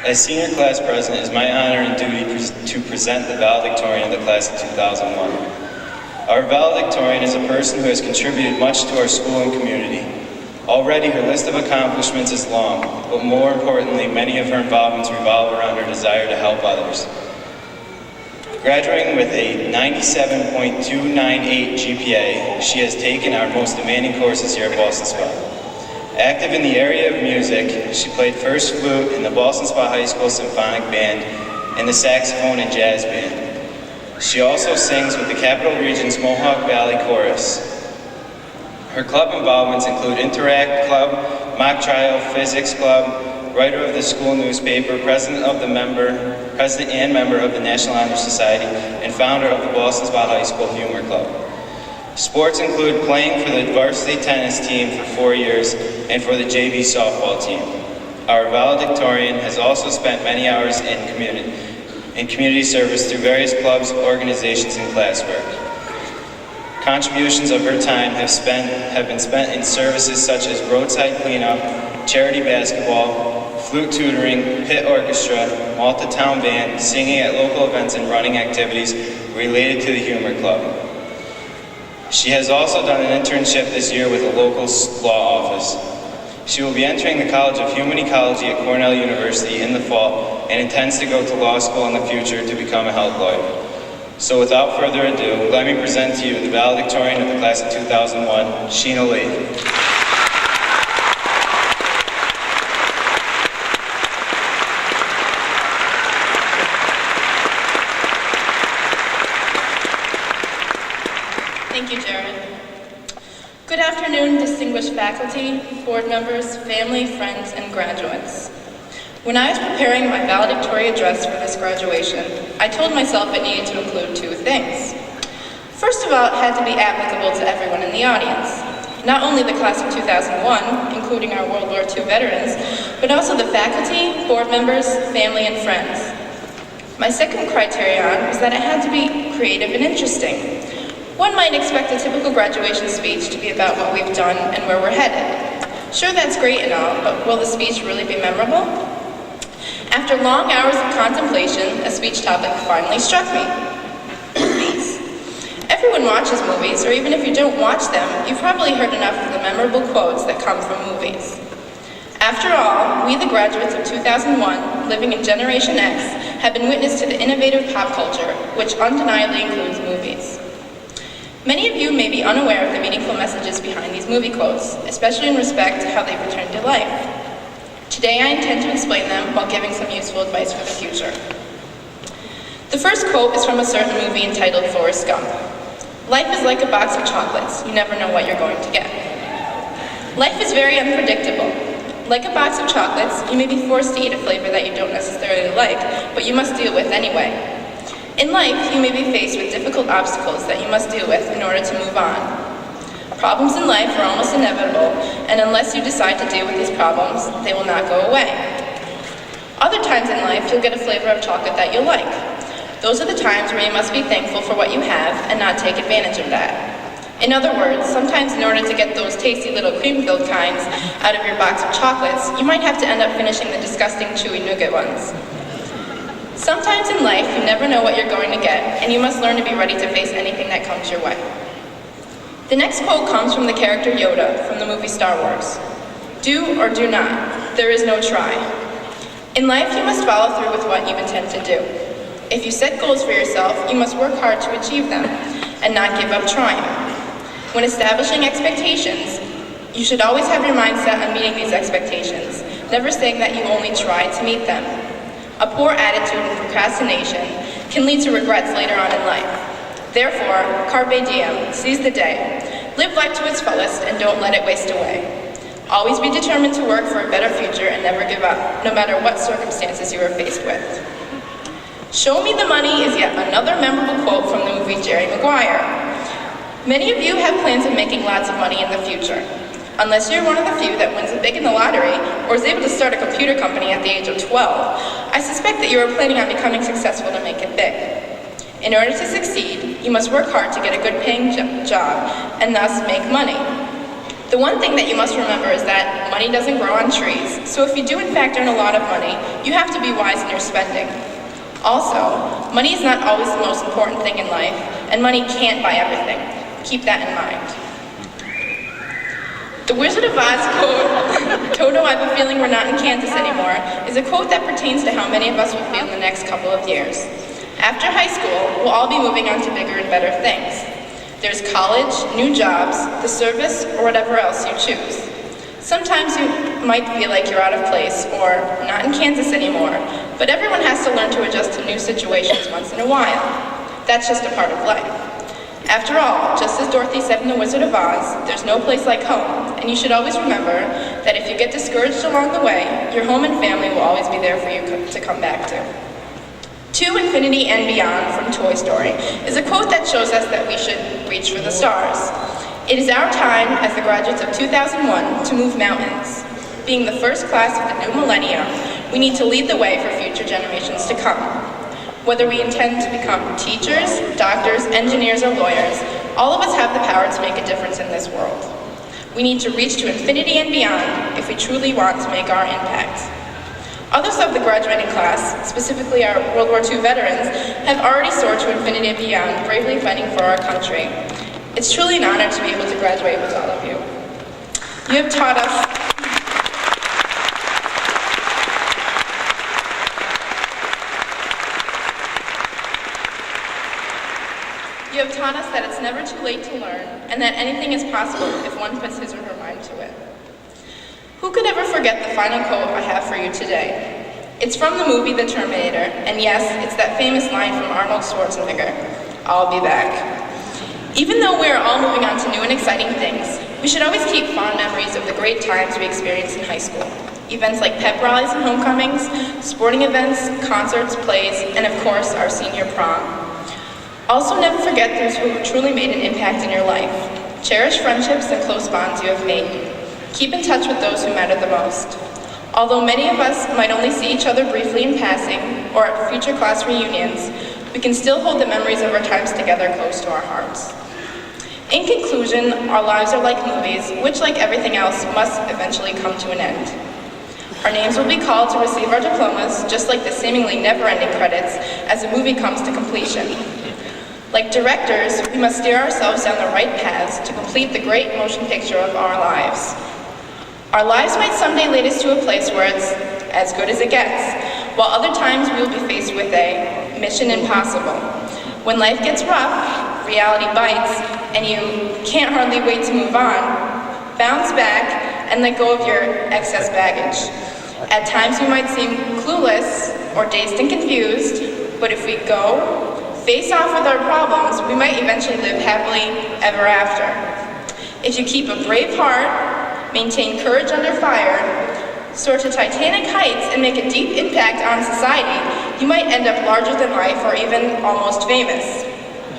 As senior class president, it is my honor and duty to present the valedictorian of the class of 2001. Our valedictorian is a person who has contributed much to our school and community. Already, her list of accomplishments is long, but more importantly, many of her involvements revolve around her desire to help others. Graduating with a 97.298 GPA, she has taken our most demanding courses here at Ballston Spa. Active in the area of music, she played first flute in the Ballston Spa High School Symphonic Band and the saxophone and jazz band. She also sings with the Capital Region's Mohawk Valley Chorus. Her club involvements include Interact Club, Mock Trial, Physics Club, writer of the school newspaper, president and member of the National Honor Society, and founder of the Ballston Spa High School Humor Club. Sports include playing for the varsity tennis team for 4 years and for the JV softball team. Our valedictorian has also spent many hours in community service through various clubs, organizations, and classwork. Contributions of her time have been spent in services such as roadside cleanup, charity basketball, flute tutoring, pit orchestra, Malta Town Band, singing at local events, and running activities related to the Humor Club. She has also done an internship this year with a local law office. She will be entering the College of Human Ecology at Cornell University in the fall and intends to go to law school in the future to become a health lawyer. So without further ado, let me present to you the valedictorian of the class of 2001, Sheena Valedictory. Thank you, Jared. Good afternoon, distinguished faculty, board members, family, friends, and graduates. When I was preparing my valedictory address for this graduation, I told myself it needed to include two things. First of all, it had to be applicable to everyone in the audience. Not only the class of 2001, including our World War II veterans, but also the faculty, board members, family, and friends. My second criterion was that it had to be creative and interesting. One might expect a typical graduation speech to be about what we've done and where we're headed. Sure, that's great and all, but will the speech really be memorable? After long hours of contemplation, a speech topic finally struck me. Movies. Everyone watches movies, or even if you don't watch them, you've probably heard enough of the memorable quotes that come from movies. After all, we, the graduates of 2001, living in Generation X, have been witness to the innovative pop culture, which undeniably includes movies. Many of you may be unaware of the meaningful messages behind these movie quotes, especially in respect to how they return to life. Today I intend to explain them while giving some useful advice for the future. The first quote is from a certain movie entitled Forrest Gump. Life is like a box of chocolates. You never know what you're going to get. Life is very unpredictable. Like a box of chocolates, you may be forced to eat a flavor that you don't necessarily like, but you must deal with anyway. In life, you may be faced with difficult obstacles that you must deal with in order to move on. Problems in life are almost inevitable, and unless you decide to deal with these problems, they will not go away. Other times in life, you'll get a flavor of chocolate that you'll like. Those are the times where you must be thankful for what you have and not take advantage of that. In other words, sometimes in order to get those tasty little cream-filled kinds out of your box of chocolates, you might have to end up finishing the disgusting chewy nougat ones. Sometimes in life, you never know what you're going to get, and you must learn to be ready to face anything that comes your way. The next quote comes from the character Yoda from the movie Star Wars. Do or do not. There is no try. In life, you must follow through with what you intend to do. If you set goals for yourself, you must work hard to achieve them, and not give up trying. When establishing expectations, you should always have your mind set on meeting these expectations, never saying that you only try to meet them. A poor attitude and procrastination can lead to regrets later on in life. Therefore, carpe diem, seize the day. Live life to its fullest and don't let it waste away. Always be determined to work for a better future and never give up, no matter what circumstances you are faced with. Show me the money is yet another memorable quote from the movie Jerry Maguire. Many of you have plans of making lots of money in the future. Unless you're one of the few that wins it big in the lottery or is able to start a computer company at the age of 12, I suspect that you are planning on becoming successful to make it big. In order to succeed, you must work hard to get a good paying job and thus make money. The one thing that you must remember is that money doesn't grow on trees, so if you do in fact earn a lot of money, you have to be wise in your spending. Also, money is not always the most important thing in life, and money can't buy everything. Keep that in mind. The Wizard of Oz quote, "Toto, I have a feeling we're not in Kansas anymore," is a quote that pertains to how many of us will feel in the next couple of years. After high school, we'll all be moving on to bigger and better things. There's college, new jobs, the service, or whatever else you choose. Sometimes you might feel like you're out of place or not in Kansas anymore, but everyone has to learn to adjust to new situations once in a while. That's just a part of life. After all, just as Dorothy said in The Wizard of Oz, there's no place like home, and you should always remember that if you get discouraged along the way, your home and family will always be there for you to come back to. To Infinity and Beyond from Toy Story is a quote that shows us that we should reach for the stars. It is our time, as the graduates of 2001, to move mountains. Being the first class of the new millennium, we need to lead the way for future generations to come. Whether we intend to become teachers, doctors, engineers, or lawyers, all of us have the power to make a difference in this world. We need to reach to infinity and beyond if we truly want to make our impact. Others of the graduating class, specifically our World War II veterans, have already soared to infinity and beyond, bravely fighting for our country. It's truly an honor to be able to graduate with all of you. You have taught us that it's never too late to learn, and that anything is possible if one puts his or her mind to it. Who could ever forget the final quote I have for you today? It's from the movie The Terminator, and yes, it's that famous line from Arnold Schwarzenegger, "I'll be back." Even though we are all moving on to new and exciting things, we should always keep fond memories of the great times we experienced in high school. Events like pep rallies and homecomings, sporting events, concerts, plays, and of course, our senior prom. Also, never forget those who truly made an impact in your life. Cherish friendships and close bonds you have made. Keep in touch with those who matter the most. Although many of us might only see each other briefly in passing or at future class reunions, we can still hold the memories of our times together close to our hearts. In conclusion, our lives are like movies, which, like everything else, must eventually come to an end. Our names will be called to receive our diplomas, just like the seemingly never-ending credits, as the movie comes to completion. Like directors, we must steer ourselves down the right paths to complete the great motion picture of our lives. Our lives might someday lead us to a place where it's as good as it gets, while other times we will be faced with a mission impossible. When life gets rough, reality bites, and you can't hardly wait to move on, bounce back and let go of your excess baggage. At times we might seem clueless or dazed and confused, but if we go, face off with our problems, we might eventually live happily ever after. If you keep a brave heart, maintain courage under fire, soar to titanic heights, and make a deep impact on society, you might end up larger than life or even almost famous.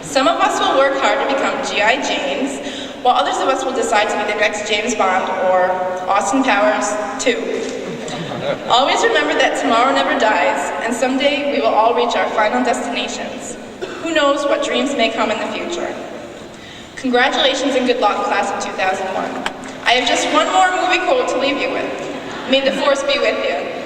Some of us will work hard to become G.I. Janes, while others of us will decide to be the next James Bond or Austin Powers 2. Always remember that tomorrow never dies, and someday we will all reach our final destinations. Who knows what dreams may come in the future. Congratulations and good luck, class of 2001. I have just one more movie quote to leave you with. May the force be with you.